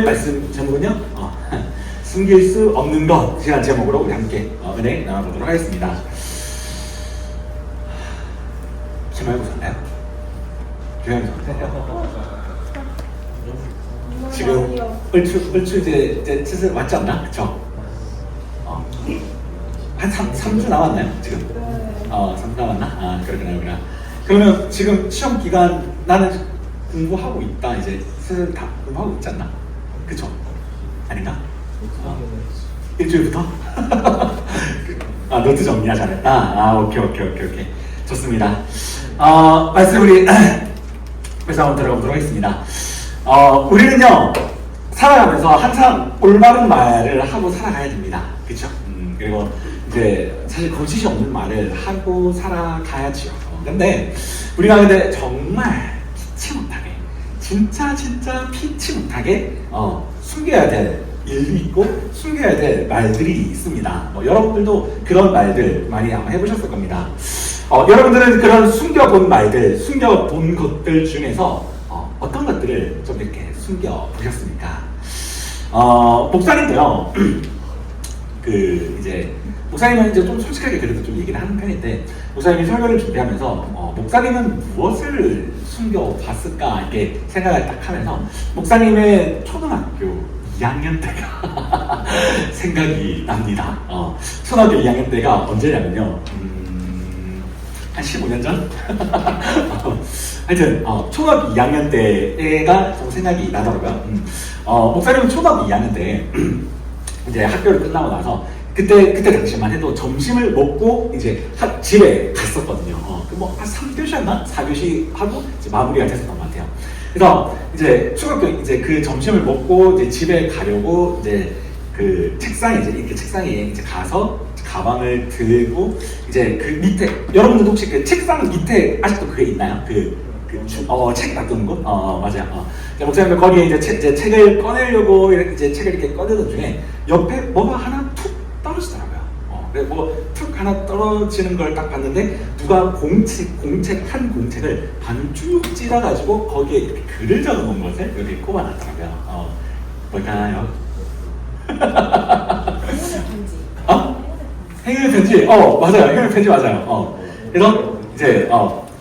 말씀 제목은요, 숨길 수 없는 것 시간 제목으로 우리 함께 은혜 나눠보도록 하겠습니다. 기말고사인가요? 교양고사. 지금 얼추 이제 슬슬 왔지 않나? 그쵸? 한 3주 남았나요? 지금? 3주 남았나? 그렇구나. 그러면 지금 시험 기간 나는 공부하고 있다. 이제 슬슬 다 공부하고 있지 않나? 그쵸? 아닌가? 일주일부터? 노트 정리하 잘했다. 오케이. 좋습니다. 말씀 우리 그래서 한번 들어보도록 하겠습니다. 우리는요, 살아가면서 항상 올바른 말을 하고 살아가야 됩니다. 그쵸? 그리고 이제 사실 거짓이 없는 말을 하고 살아가야지요. 근데 우리가 정말 피치 못하게, 진짜 피치 못하게 숨겨야 될 일이 있고 숨겨야 될 말들이 있습니다. 여러분들도 그런 말들 많이 아마 해보셨을 겁니다. 여러분들은 그런 숨겨본 말들, 숨겨본 것들 중에서 어떤 것들을 좀 이렇게 숨겨보셨습니까? 목사님도요, 목사님은 이제 좀 솔직하게 그래도 좀 얘기를 하는 편인데, 목사님이 설교를 준비하면서 목사님은 무엇을 숨겨봤을까 이렇게 생각을 딱 하면서 목사님의 초등학교 2학년 때가 생각이 납니다. 초등학교 2학년 때가 언제냐면요, 한 15년 전? 하여튼 초등학교 2학년 때가 좀 생각이 나더라고요. 목사님은 초등학교 2학년 때 이제 학교를 끝나고 나서 그때 당시만 해도 점심을 먹고 이제 집에 갔었거든요. 한 3교시였나? 4교시 하고 이제 마무리가 됐었던 것 같아요. 그래서 이제 초등학교 이제 그 점심을 먹고 이제 집에 가려고 이제 그 책상에 이제 가서 가방을 들고 이제 그 밑에, 여러분들 혹시 그 책상 밑에 아직도 그게 있나요? 책 놔두는 곳? 맞아요. 목사님들 거기에 이제 책을 꺼내려고 이제 책을 이렇게 꺼내던 중에 옆에 뭐가 하나 툭 떨어지더라고요. 툭 하나 떨어지는 걸 딱 봤는데 누가 한 공책을 반쭉 찢어가지고 거기에 이렇게 글을 적어놓은 것을 여기 꼽아놨더라고요. 뭘까요? 행운의 편지. 맞아요. 행운의 편지 맞아요. 그래서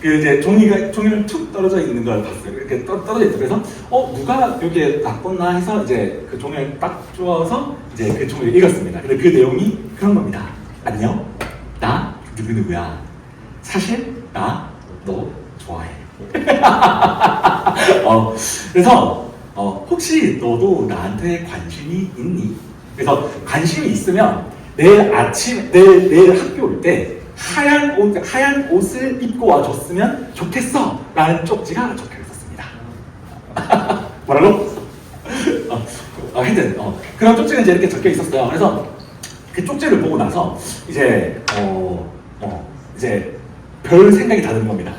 이제 종이를 툭 떨어져 있는 걸 봤어요. 이렇게 떨어져 있어. 그래서 누가 여기에 놨었나 해서 이제 그 종이를 딱 주워서 이제 그 종이를 읽었습니다. 근데 그 내용이 그런 겁니다. 안녕, 나 누구야. 사실 나 너 좋아해. 그래서 혹시 너도 나한테 관심이 있니? 그래서 관심이 있으면 내일 학교 올 때 하얀 옷을 입고 와줬으면 좋겠어 라는 쪽지가 적혀 있었습니다. 뭐라고? 하여튼 그런 쪽지가 이제 이렇게 적혀 있었어요. 그래서 그 쪽지를 보고 나서 이제 별 생각이 다 드는 겁니다.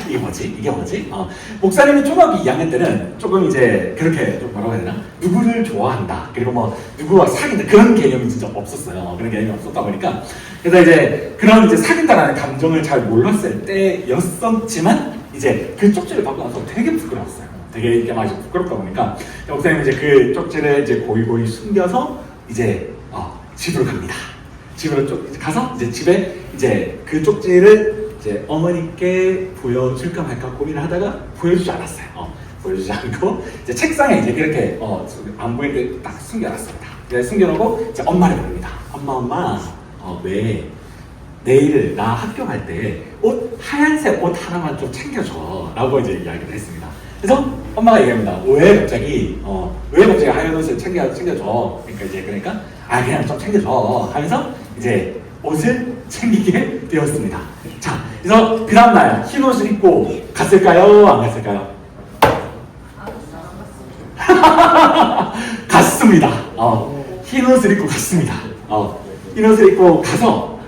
이게 뭐지? 목사님이 초등학교 2학년 때는 조금 이제 그렇게 좀 뭐라고 해야 되나? 누구를 좋아한다. 그리고 누구와 사귄다. 그런 개념이 진짜 없었어요. 그런 개념이 없었다 보니까. 그래서 이제 그런 이제 사귄다라는 감정을 잘 몰랐을 때였었지만 이제 그 쪽지를 받고 나서 되게 부끄러웠어요. 되게 이게 막 부끄럽다 보니까 목사님은 이제 그 쪽지를 이제 고이 숨겨서 이제 집으로 갑니다. 집으로 가서 이제 집에 이제 그 쪽지를 이제 어머니께 보여줄까 말까 고민을 하다가 보여주지 않았어요. 보여주지 않고 이제 책상에 이제 그렇게 안 보이게 딱 숨겨놨습니다. 숨겨놓고 이제 엄마를 부릅니다. 엄마, 왜 내일 나 학교 갈 때 하얀색 옷 하나만 좀 챙겨줘 라고 이제 이야기를 했습니다. 그래서 엄마가 얘기합니다. 왜 갑자기 하얀 옷을 챙겨줘? 그러니까 그냥 좀 챙겨줘 하면서 이제 옷을 챙기게 되었습니다. 자, 그래서 그 다음날 흰 옷을 입고 갔을까요? 안 갔을까요? 갔습니다. 흰 옷을 입고 갔습니다. 흰 옷을 입고 가서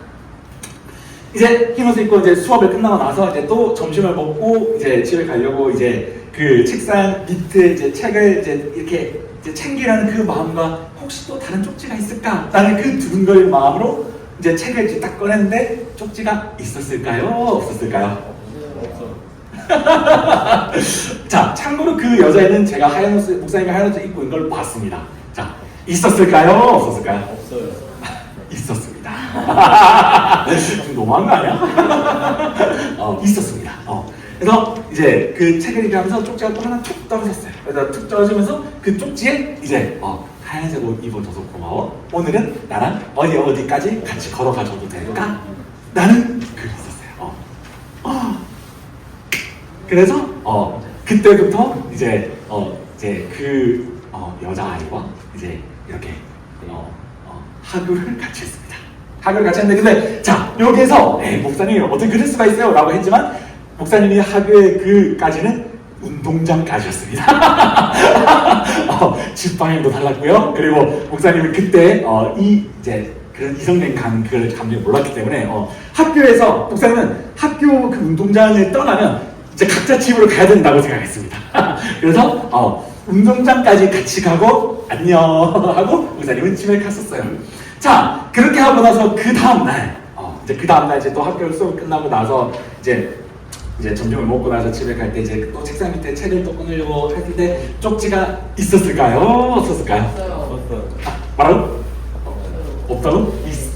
이제 흰 옷을 입고 이제 수업을 끝나고 나서 이제 또 점심을 먹고 이제 집에 가려고 이제 그 책상 밑에 이제 책을 이제 이렇게 이제 챙기라는 그 마음과 혹시 또 다른 쪽지가 있을까라는 그 두근거리는 마음으로 이제 책을 이제 딱 꺼냈는데 쪽지가 있었을까요? 없었을까요? 자, 참고로 그 여자애는 제가 하얀 옷, 목사님이 하얀 옷을 입고 있는 걸 봤습니다. 자, 있었을까요? 없었을까요? 없어요. 있었습니다. 좀 너무한 거 아니야? 있었습니다. 그래서 이제 그 책을 읽으면서 쪽지가 또 하나 툭 떨어졌어요. 그래서 툭 떨어지면서 그 쪽지에 이제 하얀색 옷 입어줘서 고마워. 오늘은 나랑 어디까지 같이 걸어가줘도 될까? 나는 글이 있었어요. 그래서 그때부터 이제 그 여자아이와 이제 이렇게 하교를 같이 했습니다. 하교를 같이 했는데 근데 자 여기에서 목사님이 어떻게 그럴 수가 있어요? 라고 했지만 목사님이 하교의 그까지는 운동장까지였습니다. 집방향도 달랐고요. 그리고 목사님은 그때 이제 그런 이성된 감정을 몰랐기 때문에 학교에서 목사님은 학교 그 운동장을 떠나면 이제 각자 집으로 가야 된다고 생각했습니다. 그래서 운동장까지 같이 가고 안녕 하고 목사님은 집에 갔었어요. 자 그렇게 하고 나서 그 다음날 이제 또 학교 수업 끝나고 나서 이제 점심을 먹고 나서 집에 갈 때 이제 또 책상 밑에 책을 또 꺼내려고 할 때 쪽지가 있었을까요? 없었을까요? 없어요. 뭐라고? 없다고? 있었어.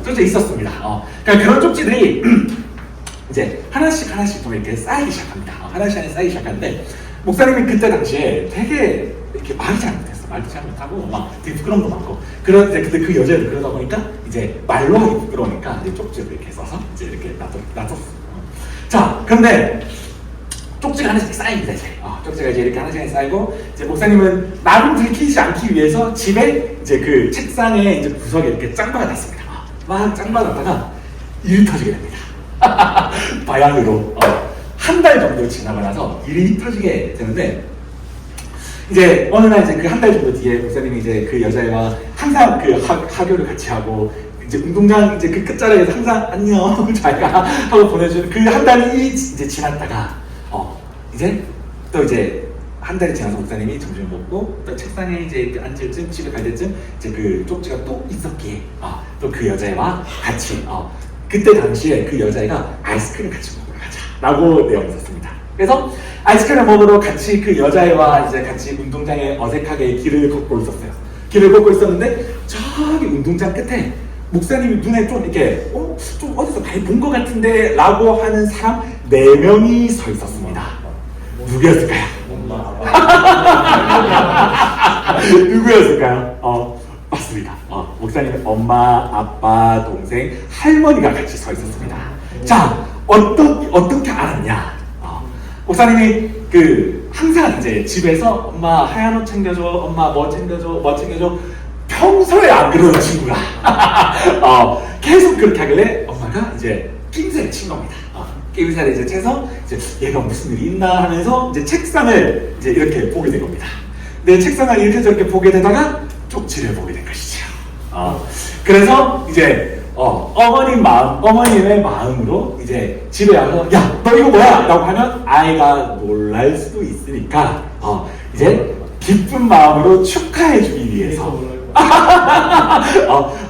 쪽지 있었습니다. 그러니까 그런 쪽지들이 이제 하나씩 좀 이렇게 쌓이기 시작합니다. 하나씩 쌓이기 시작하는데 목사님이 그때 당시에 되게 이렇게 말이 잘 못했어. 말도 잘 못하고 막 되게 부끄러움도 많고 그런데 근데 그 여자애도 그러다 보니까 이제 말로 하기 부끄러우니까 이제 쪽지를 이렇게 써서 이제 이렇게 놔뒀어. 자 그런데 쪽지가 하나씩 쌓입니다. 이제 쪽지가 이제 이렇게 하나씩 쌓이고 이제 목사님은 나름 들키지 않기 위해서 집에 이제 그 책상에 이제 구석에 이렇게 짱박아 놨습니다. 막 짱박아 놨다가 일이 터지게 됩니다. 바양으로 한 달 정도 지나고 나서 일이 터지게 되는데 이제 어느 날 이제 그 한 달 정도 뒤에 목사님이 이제 그 여자애와 항상 그 하교를 같이 하고 이제 운동장 이제 그 끝자락에서 항상 안녕 자기가 하고 보내주는 그 한 달이 이제 지났다가 이제 또 이제 한 달이 지나서 목사님이 점심을 먹고 또 책상에 이제 앉을 쯤 집에 갈 때쯤 이제 그 쪽지가 또 있었기에 또 그 여자애와 같이 그때 당시에 그 여자애가 아이스크림 같이 먹으러 가자라고 내용이 있었습니다. 그래서 아이스크림 먹으러 같이 그 여자애와 이제 같이 운동장에 어색하게 길을 걷고 있었어요. 길을 걷고 있었는데 저기 운동장 끝에 목사님이 눈에 좀 이렇게 좀 어디서 많이 본 것 같은데 라고 하는 사람 4명이 서 있었습니다. 누구였을까요? 누구였을까요? 맞습니다. 목사님의 엄마, 아빠, 동생, 할머니가 같이 서 있었습니다. 자, 어떻게 알았냐? 목사님이 항상 이제 집에서 엄마 하얀 옷 챙겨줘, 엄마 뭐 챙겨줘. 평소에 안 그러는 친구가 계속 그렇게 하길래 엄마가 이제 낌새를 친 겁니다. 낌새를 이제 채서 이제 얘가 무슨 일이 있나 하면서 이제 책상을 이제 이렇게 보게 된 겁니다. 근데 책상을 이렇게 저렇게 보게 되다가 쪽지를 보게 된 것이죠. 그래서 이제 어머님의 마음으로 이제 집에 와서 야, 너 이거 뭐야? 라고 하면 아이가 놀랄 수도 있으니까 이제 기쁜 마음으로 축하해주기 위해서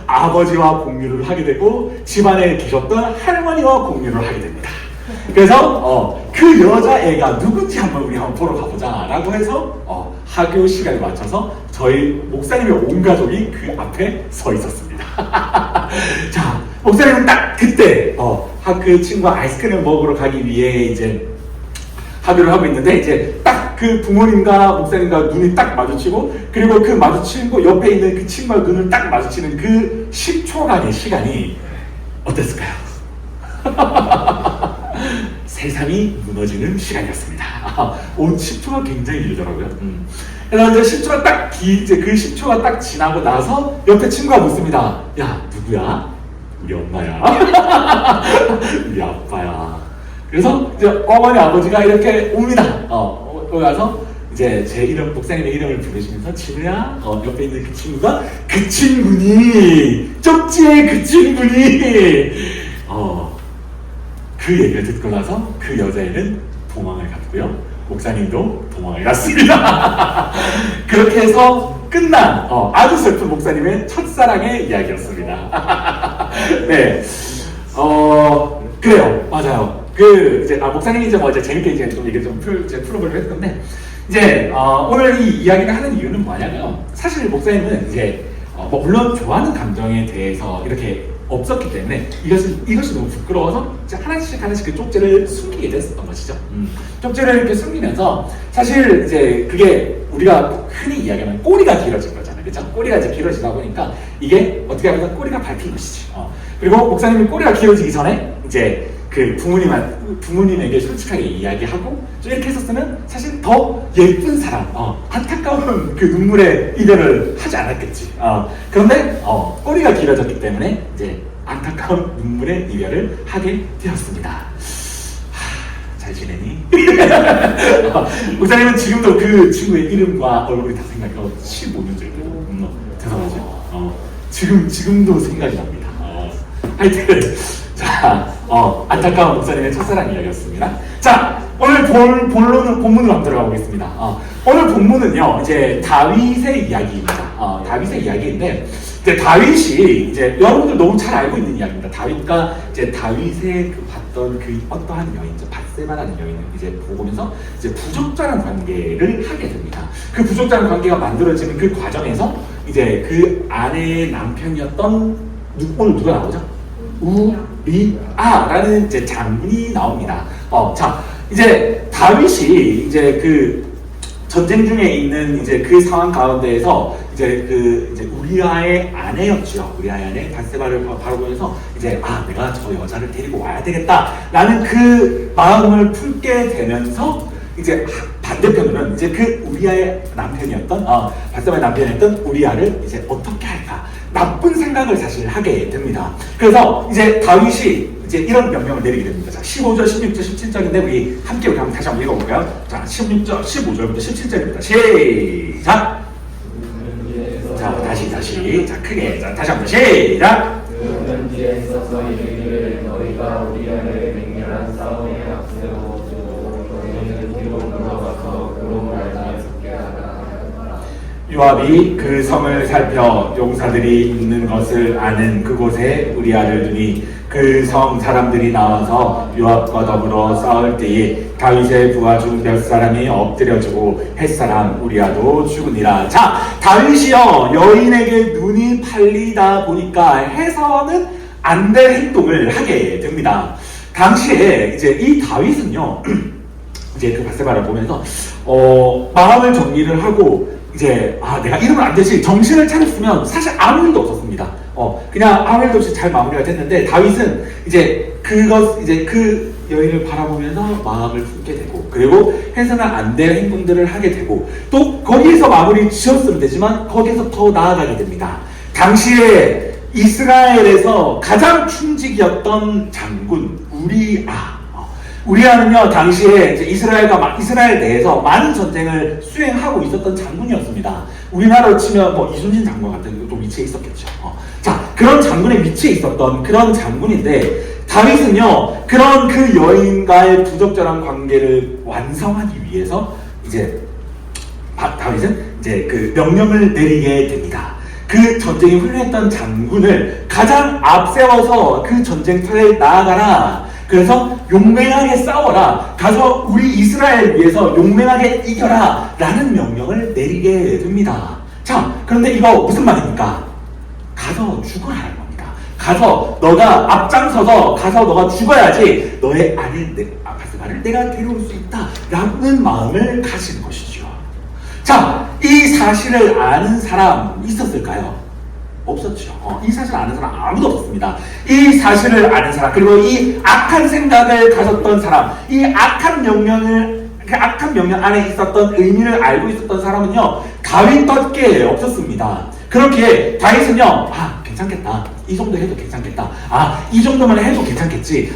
아버지와 공유를 하게 되고 집안에 계셨던 할머니와 공유를 하게 됩니다. 그래서 그 여자애가 누군지 우리 한번 보러 가보자 라고 해서 하교 시간에 맞춰서 저희 목사님의 온 가족이 그 앞에 서 있었습니다. 자, 목사님은 딱 그때 그 친구가 아이스크림 먹으러 가기 위해 이제 합의를 하고 있는데 이제 딱 그 부모님과 목사님과 눈이 딱 마주치고 그리고 그 마주치는 거 옆에 있는 그 친구와 눈을 딱 마주치는 그 10초간의 시간이 어땠을까요? 세상이 무너지는 시간이었습니다. 온 10초가 굉장히 길더라고요. 그래서 이제 10초가 이제 그 10초가 딱 지나고 나서 옆에 친구가 묻습니다. 야, 누구야? 우리 엄마야. 우리 아빠야. 그래서 이제 어머니 아버지가 이렇게 옵니다. 거기 가서 이제 제 이름, 목사님의 이름을 부르시면서 친구야, 옆에 있는 그 친구가 그 친구니, 쪽지의 그 친구니. 그 얘기를 듣고 나서 그 여자애는 도망을 갔고요. 목사님도 도망을 갔습니다. 그렇게 해서 끝난 아주 슬픈 목사님의 첫사랑의 이야기였습니다. 네. 그래요, 맞아요. 이제 목사님이 이제 뭐 이제 재밌게 이제 좀 얘기 좀 풀어보려고 했는데 이제 오늘 이 이야기를 하는 이유는 뭐냐면 사실 목사님은 이제 뭐 물론 좋아하는 감정에 대해서 이렇게 없었기 때문에 이것이 너무 부끄러워서 이제 하나씩 그 쪽지를 숨기게 됐었던 것이죠. 쪽지를 이렇게 숨기면서 사실 이제 그게 우리가 흔히 이야기하면 꼬리가 길어진 거잖아요. 그렇죠? 꼬리가 이제 길어지다 보니까 이게 어떻게 하면 꼬리가 밟힌 것이지. 그리고 목사님이 꼬리가 길어지기 전에 이제 그 부모님에게 솔직하게 이야기하고 좀 이렇게 했었으면 사실 더 예쁜 사람, 안타까운 그 눈물의 이별을 하지 않았겠지. 그런데 꼬리가 길어졌기 때문에 이제 안타까운 눈물의 이별을 하게 되었습니다. 잘 지내니? 목사님은 지금도 그 친구의 이름과 얼굴이 다 생각이 15년 전이거든요. 죄송하죠. 지금도 생각이 납니다. 하여튼 자, 안타까운 목사님의 첫사랑 이야기였습니다. 자, 오늘 본문으로 한번 들어가 보겠습니다. 오늘 본문은요, 이제 다윗의 이야기입니다. 다윗의 이야기인데, 이제 다윗이 이제 여러분들 너무 잘 알고 있는 이야기입니다. 다윗과 이제 다윗의 봤던 그 어떠한 여인, 밧세바라는 여인을 이제 보면서 이제 부적절한 관계를 하게 됩니다. 그 부적절한 관계가 만들어지는 그 과정에서 이제 그 아내의 남편이었던 오늘 누가 나오죠? 우리아라는 이제 장군이 나옵니다. 자, 이제 다윗이 이제 그 전쟁 중에 있는 이제 그 상황 가운데에서 이제 우리아의 아내였죠. 우리아의 아내 밧세바를 바로 보면서 이제 내가 저 여자를 데리고 와야 되겠다라는 그 마음을 품게 되면서 이제 반대편으로는 이제 그 우리아의 남편이었던 밧세바의 남편이었던 우리아를 이제 어떻게 할까? 나쁜 생각을 사실 하게 됩니다. 그래서 이제 다윗이 이제 이런 명령을 내리게 됩니다. 자, 15절, 16절, 17절인데 우리 함께 한번 다시 한번 읽어볼까요? 자, 16절, 15절부터 17절입니다. 시작! 자, 다시. 자, 크게. 자, 다시 한번 시작! 그 편지에 써서 이르기를 너희가 우리아를 맹렬한 싸움에 앞세워 두고 너희는 뒤로 물러가서 그로 말미암아 죽게 하라. 요압이 그 성을 살펴 용사들이 있는 것을 아는 그곳에 우리아를 두니 그 성 사람들이 나와서 요압과 더불어 싸울 때에 다윗의 부하 중 몇 사람이 엎드려지고 햇사람 우리아도 죽으니라. 자, 다윗이요 여인에게 눈이 팔리다 보니까 해서는 안 될 행동을 하게 됩니다. 당시에 이제 이 다윗은요 이제 그 밧세바를 보면서 마음을 정리를 하고 이제 내가 이러면 안 되지 정신을 차렸으면 사실 아무 일도 없었습니다. 그냥 아무 일도 없이 잘 마무리가 됐는데 다윗은 이제 그 여인을 바라보면서 마음을 품게 되고 그리고 해서는 안 될 행동들을 하게 되고 또 거기에서 마무리 지었으면 되지만 거기에서 더 나아가게 됩니다. 당시에 이스라엘에서 가장 충직이었던 장군 우리아는요 당시에 이제 이스라엘 내에서 많은 전쟁을 수행하고 있었던 장군이었습니다. 우리나라로 치면 뭐 이순신 장군 같은 또 위치에 있었겠죠. 자, 그런 장군의 위치에 있었던 그런 장군인데 다윗은요 그런 그 여인과의 부적절한 관계를 완성하기 위해서 이제 다윗은 이제 그 명령을 내리게 됩니다. 그 전쟁에 훌륭했던 장군을 가장 앞세워서 그 전쟁터에 나아가라. 그래서 용맹하게 싸워라. 가서 우리 이스라엘 위해서 용맹하게 이겨라. 라는 명령을 내리게 됩니다. 자, 그런데 이거 무슨 말입니까? 가서 죽어야 하는 겁니다. 가서 너가 앞장서서 가서 너가 죽어야지 너의 아내 밧세바를 내가 데려올 수 있다. 라는 마음을 가진 것이죠. 자, 이 사실을 아는 사람 있었을까요? 없었죠. 이 사실을 아는 사람 아무도 없었습니다. 이 사실을 아는 사람 그리고 이 악한 생각을 가졌던 사람 이 악한 명령 안에 있었던 의미를 알고 있었던 사람은요 다윗밖에 없었습니다. 그렇게 다윗은요 괜찮겠다. 이 정도 해도 괜찮겠다. 이 정도만 해도 괜찮겠지.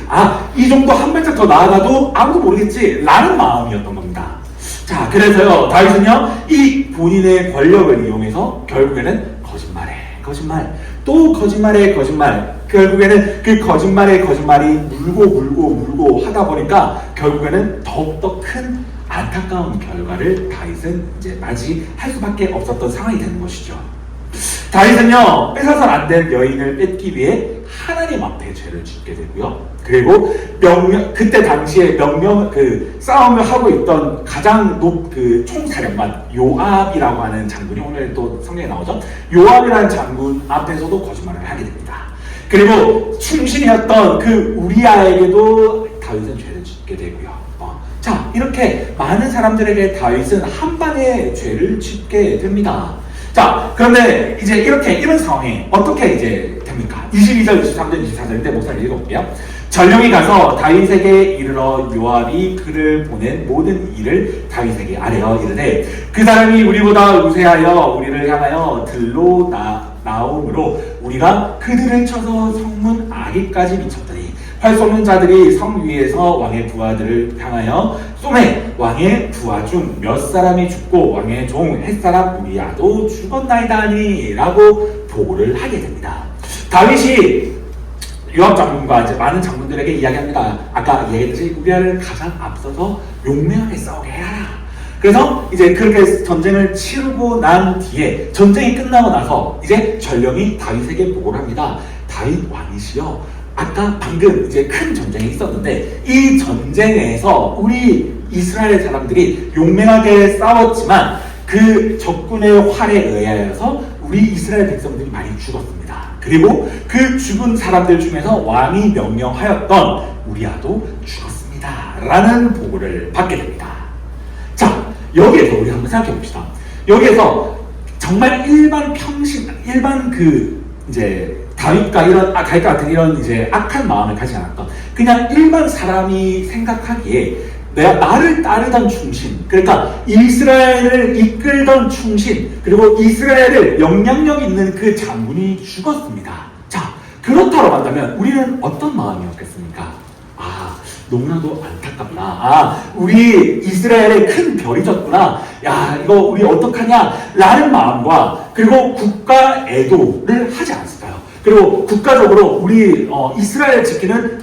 이 정도 한 발짝 더 나아가도 아무도 모르겠지 라는 마음이었던 겁니다. 자, 그래서요 다윗은요 이 본인의 권력을 이용해서 결국에는 거짓말 또 거짓말에 거짓말 결국에는 그 거짓말이 물고 하다 보니까 결국에는 더욱더 큰 안타까운 결과를 다윗은 이제 맞이할 수밖에 없었던 상황이 되는 것이죠. 다윗은요 뺏어선 안 될 여인을 뺏기 위해 하나님 앞에 죄를 짓게 되고요. 그리고 그때 당시에 싸움을 하고 있던 가장 총사령관 요압이라고 하는 장군이 오늘 또 성경에 나오죠. 요압이라는 장군 앞에서도 거짓말을 하게 됩니다. 그리고 충신이었던 그 우리아에게도 다윗은 죄를 짓게 되고요. 자, 이렇게 많은 사람들에게 다윗은 한 방에 죄를 짓게 됩니다. 자, 그런데 이제 이런 상황이 어떻게 이제 됩니까? 22절, 23절, 24절인데 목사님 읽어볼게요. 전령이 가서 다윗에게 이르러 요압이 그를 보낸 모든 일을 다윗에게 아뢰어 이르되 그 사람이 우리보다 우세하여 우리를 향하여 들로 나오므로 우리가 그들을 쳐서 성문 아기까지 미쳤더니 활 쏘는 자들이 성 위에서 왕의 부하들을 향하여 쏘매 왕의 부하 중 몇 사람이 죽고 왕의 종 햇사람 우리아도 죽었나이다 하니 라고 보고를 하게 됩니다. 다윗이 요압 장군과 이제 많은 장군들에게 이야기합니다. 아까 얘기했듯이 우리아를 가장 앞서서 용맹하게 싸우게 해라. 그래서 이제 그렇게 전쟁을 치르고 난 뒤에 전쟁이 끝나고 나서 이제 전령이 다윗에게 보고를 합니다. 다윗 왕이시여, 아까 방금 이제 큰 전쟁이 있었는데 이 전쟁에서 우리 이스라엘 사람들이 용맹하게 싸웠지만 그 적군의 활에 의하여서 우리 이스라엘 백성들이 많이 죽었습니다. 그리고 그 죽은 사람들 중에서 왕이 명령하였던 우리아도 죽었습니다. 라는 보고를 받게 됩니다. 자, 여기에서 우리 한번 생각해 봅시다. 여기에서 정말 일반 이제 다윗과 같은 이런 이제 악한 마음을 가지지 않았던 그냥 일반 사람이 생각하기에 나를 따르던 충신, 그러니까 이스라엘을 이끌던 충신, 그리고 이스라엘을 영향력 있는 그 장군이 죽었습니다. 자, 그렇다고 한다면 우리는 어떤 마음이었겠습니까? 너무나도 안타깝다. 우리 이스라엘의 큰 별이 졌구나. 야, 이거 우리 어떡하냐? 라는 마음과 그리고 국가 애도를 하지 않았을까요? 그리고 국가적으로 우리 이스라엘 지키는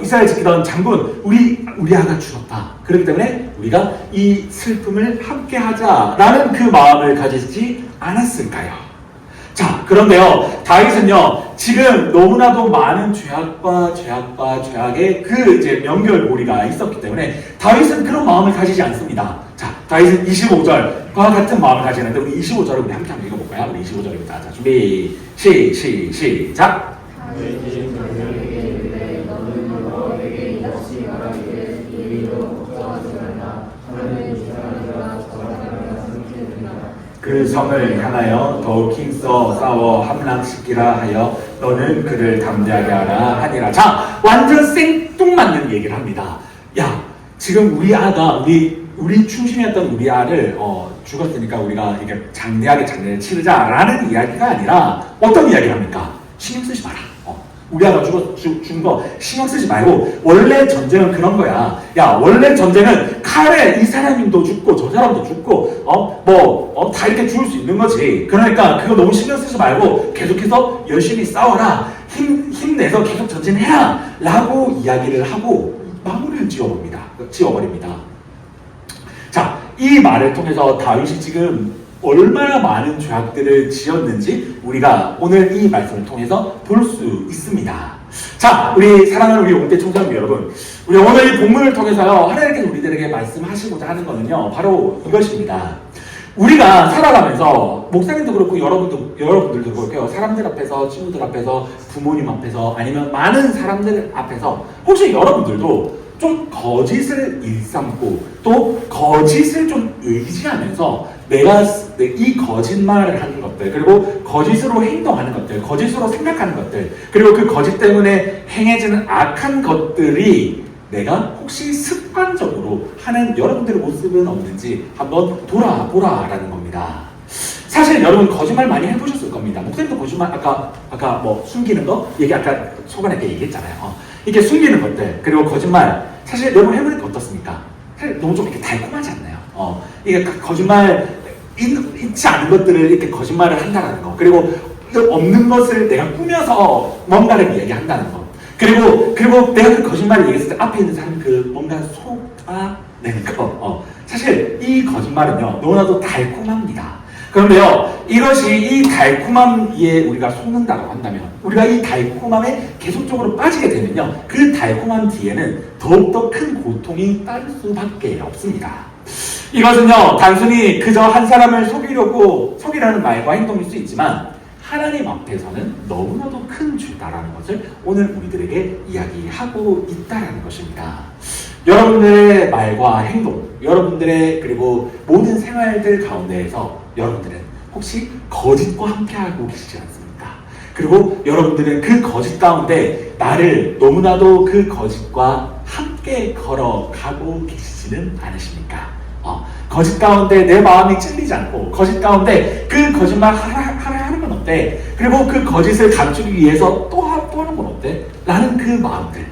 이스라엘 지키던 장군 우리아가 죽었다. 그렇기 때문에 우리가 이 슬픔을 함께 하자라는 그 마음을 가지지 않았을까요? 자, 그런데요, 다윗은요, 지금 너무나도 많은 죄악의 그 이제 연결고리가 있었기 때문에 다윗은 그런 마음을 가지지 않습니다. 자, 다윗은 25절과 같은 마음을 가지는데 우리 25절을 우리 함께 한번 읽어볼까요? 우리 25절입니다. 자, 준비, 시작! 그 성을 향하여 더욱 힘써 싸워 함락시키라 하여 너는 그를 담대하게 하라 하니라. 자, 완전 생뚱맞는 얘기를 합니다. 야, 지금 우리 충신이었던 우리아를 죽었으니까 우리가 이게 장대하게 치르자라는 이야기가 아니라 어떤 이야기를 합니까? 신경 쓰지 마라. 우리아가 죽은 거 신경 쓰지 말고 원래 전쟁은 그런 거야. 야, 원래 전쟁은 칼에 이 사람도 죽고 저 사람도 죽고 다 이렇게 죽을 수 있는 거지. 그러니까 그거 너무 신경 쓰지 말고 계속해서 열심히 싸워라. 힘내서 계속 전진해라. 라고 이야기를 하고 마무리를 지어버립니다. 자, 이 말을 통해서 다윗이 지금 얼마나 많은 죄악들을 지었는지 우리가 오늘 이 말씀을 통해서 볼 수 있습니다. 자, 우리 사랑하는 우리 옹대 총장님 여러분, 우리 오늘 이 본문을 통해서요, 하나님께서 우리들에게 말씀하시고자 하는 거는요, 바로 이것입니다. 우리가 살아가면서 목사님도 그렇고 여러분들도 그렇고요, 사람들 앞에서, 친구들 앞에서, 부모님 앞에서, 아니면 많은 사람들 앞에서 혹시 여러분들도 좀 거짓을 일삼고 또 거짓을 좀 의지하면서 내가 이 거짓말을 하는 것들, 그리고 거짓으로 행동하는 것들, 거짓으로 생각하는 것들, 그리고 그 거짓 때문에 행해지는 악한 것들이 내가 혹시 습관적으로 하는 여러분들의 모습은 없는지 한번 돌아보라라는 겁니다. 사실 여러분 거짓말 많이 해보셨을 겁니다. 목사님도 거짓말 아까 숨기는 거 아까 초반에 얘기했잖아요. 이렇게 숨기는 것들, 그리고 거짓말 사실 여러분 해보니까 어떻습니까? 사실 너무 좀 이렇게 달콤하지 않나요? 이게 거짓말 있지 않은 것들을 이렇게 거짓말을 한다는 거, 그리고 없는 것을 내가 꾸며서 뭔가를 이야기한다는 거, 그리고 내가 그 거짓말을 얘기했을 때 앞에 있는 사람이 뭔가 속아내는 거. 사실 이 거짓말은요 너무나도 달콤합니다. 그런데요, 이것이 이 달콤함에 우리가 속는다고 한다면, 우리가 이 달콤함에 계속적으로 빠지게 되면요, 그 달콤함 뒤에는 더욱더 큰 고통이 따를 수밖에 없습니다. 이것은요, 단순히 그저 한 사람을 속이려는 말과 행동일 수 있지만, 하나님 앞에서는 너무나도 큰 죄다라는 것을 오늘 우리들에게 이야기하고 있다는 것입니다. 여러분들의 말과 행동, 여러분들의 그리고 모든 생활들 가운데에서 여러분들은 혹시 거짓과 함께하고 계시지 않습니까? 그리고 여러분들은 그 거짓 가운데 나를 너무나도 그 거짓과 함께 걸어가고 계시지는 않으십니까? 거짓 가운데 내 마음이 찔리지 않고 거짓 가운데 그 거짓말 하나 하는 건 어때? 그리고 그 거짓을 감추기 위해서 또 하는 건 어때? 라는 그 마음들.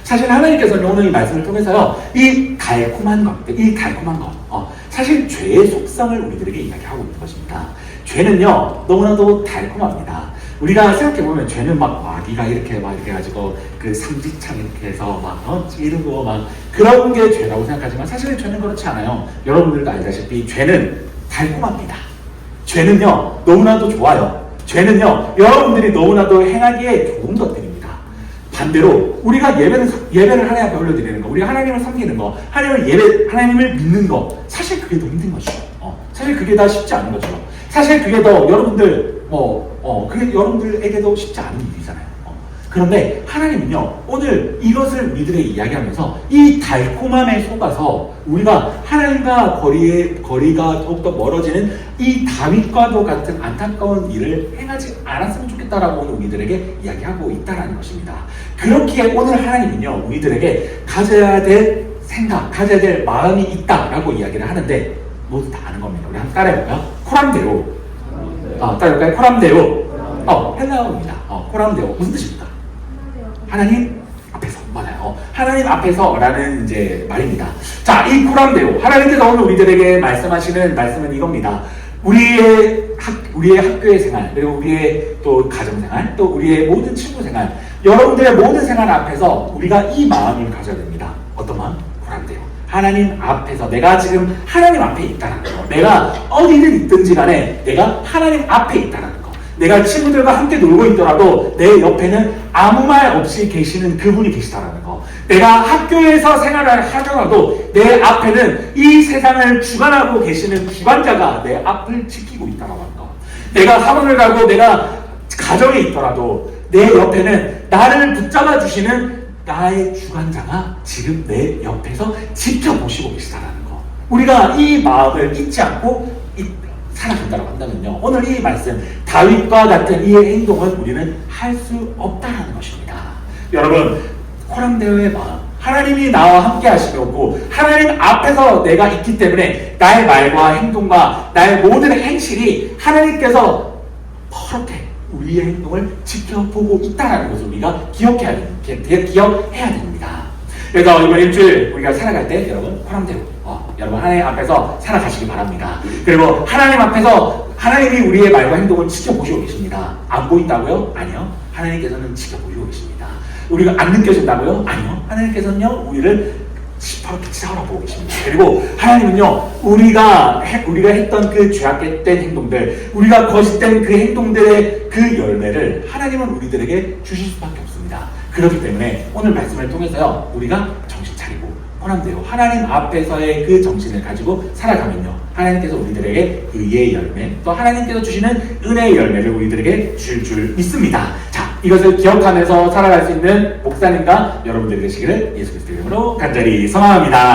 사실 하나님께서는 오늘 이 말씀을 통해서요, 이 달콤한 것, 사실 죄의 속성을 우리들에게 이야기하고 있는 것입니다. 죄는요, 너무나도 달콤합니다. 우리가 생각해보면 죄는 막 마귀가 이렇게 해가지고 그 삼지창 이렇게 해서 찌르고 그런 게 죄라고 생각하지만 사실은 죄는 그렇지 않아요. 여러분들도 알다시피 죄는 달콤합니다. 죄는요, 너무나도 좋아요. 죄는요, 여러분들이 너무나도 행하기에 좋은 것들입니다. 반대로 우리가 예배를 하나님 앞에 올려드리는 거, 우리가 하나님을 섬기는 거, 하나님을 믿는 거, 사실 그게 더 힘든 것이죠. 사실 그게 다 쉽지 않은 거죠. 사실 그게 더 그게 여러분들에게도 쉽지 않은 일이잖아요. 그런데 하나님은요, 오늘 이것을 우리들에게 이야기하면서 이 달콤함에 속아서 우리가 하나님과 거리가 더욱더 멀어지는 이 다윗과도 같은 안타까운 일을 행하지 않았으면 좋겠다라고 오늘 우리들에게 이야기하고 있다는 것입니다. 그렇기에 오늘 하나님은요, 우리들에게 가져야 될 생각, 가져야 될 마음이 있다라고 이야기를 하는데 모두 다 아는 겁니다. 우리 한번 따라해볼까요? 코람데오. 따라해볼까요? 코람데오. 헬라어입니다. 코람데오. 무슨 뜻입니까? 하나님 앞에서. 맞아요. 하나님 앞에서라는 이제 말입니다. 자, 이 코람데오. 하나님께서 오늘 우리들에게 말씀하시는 말씀은 이겁니다. 우리의 학교의 생활, 그리고 우리의 또 가정생활, 또 우리의 모든 친구생활, 여러분들의 모든 생활 앞에서 우리가 이 마음을 가져야 됩니다. 어떤 마음? 코람데오. 하나님 앞에서 내가 지금 하나님 앞에 있다는 거. 내가 어디든 있든지 간에 내가 하나님 앞에 있다는 거. 내가 친구들과 함께 놀고 있더라도 내 옆에는 아무 말 없이 계시는 그분이 계시다라는 거. 내가 학교에서 생활을 하더라도 내 앞에는 이 세상을 주관하고 계시는 주관자가 내 앞을 지키고 있다라는 거. 내가 학원을 가고 내가 가정에 있더라도 내 옆에는 나를 붙잡아 주시는 나의 주관자가 지금 내 옆에서 지켜보시고 계시다라는 거. 우리가 이 마음을 잊지 않고 살아간다고 한다면요, 오늘 이 말씀 다윗과 같은 이 행동은 우리는 할 수 없다는 것입니다. 여러분, 코람데오의 마음, 하나님이 나와 함께 하시고 하나님 앞에서 내가 있기 때문에 나의 말과 행동과 나의 모든 행실이 하나님께서 그렇게 우리의 행동을 지켜보고 있다는 것을 우리가 기억해야 됩니다. 그래서 이번 일주일 우리가 살아갈 때 여러분 코람데오, 여러분 하나님 앞에서 살아가시기 바랍니다. 그리고 하나님 앞에서 하나님이 우리의 말과 행동을 지켜보시고 계십니다. 안 보인다고요? 아니요. 하나님께서는 지켜보시고 계십니다. 우리가 안 느껴진다고요? 아니요. 하나님께서는요, 우리를 시퍼렇게 지켜보고 계십니다. 그리고 하나님은요, 우리가 했던 그 죄악된 행동들, 우리가 거짓된 그 행동들의 그 열매를 하나님은 우리들에게 주실 수밖에 없습니다. 그렇기 때문에 오늘 말씀을 통해서요, 우리가 정신 차리고 코람데오, 하나님 앞에서의 그 정신을 가지고 살아가면요, 하나님께서 우리들에게 의의 열매, 또 하나님께서 주시는 은혜의 열매를 우리들에게 줄 믿습니다. 자, 이것을 기억하면서 살아갈 수 있는 목사님과 여러분들이 되시기를 예수 그리스도 이름으로 간절히 소망합니다.